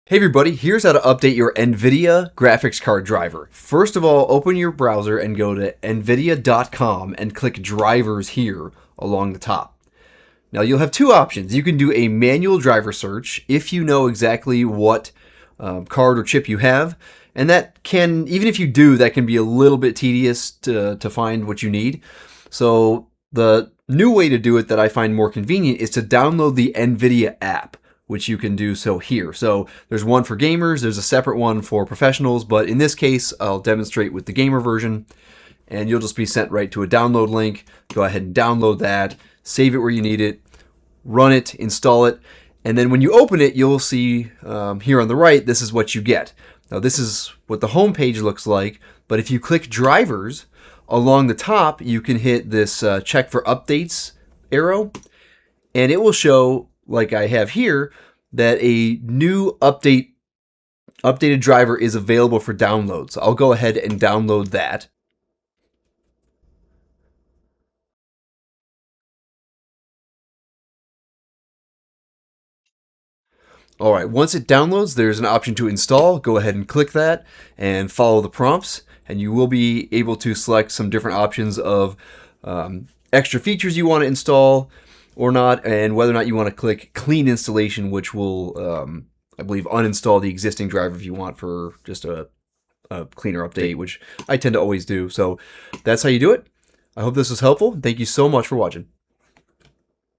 Hey everybody, here's how to update your NVIDIA graphics card driver. First of all, open your browser and go to nvidia.com and click drivers here along the top. Now you'll have two options. You can do a manual driver search if you know exactly what card or chip you have, and that can, even if you do, that can be a little bit tedious to find what you need. So the new way to do it that I find more convenient is to download the NVIDIA app, which you can do so here. So there's one for gamers, there's a separate one for professionals, but in this case, I'll demonstrate with the gamer version, and you'll just be sent right to a download link. Go ahead and download that, save it where you need it, run it, install it, and then when you open it, you'll see here on the right, this is what you get. Now this is what the home page looks like, but if you click drivers, along the top, you can hit this check for updates arrow, and it will show, like I have here, that a new updated driver is available for download. So I'll go ahead and download that. All right, once it downloads, there's an option to install. Go ahead and click that and follow the prompts, and you will be able to select some different options of extra features you want to install or not, and whether or not you want to click clean installation, which will, I believe, uninstall the existing driver if you want for just a cleaner update, which I tend to always do. So that's how you do it. I hope this was helpful. Thank you so much for watching.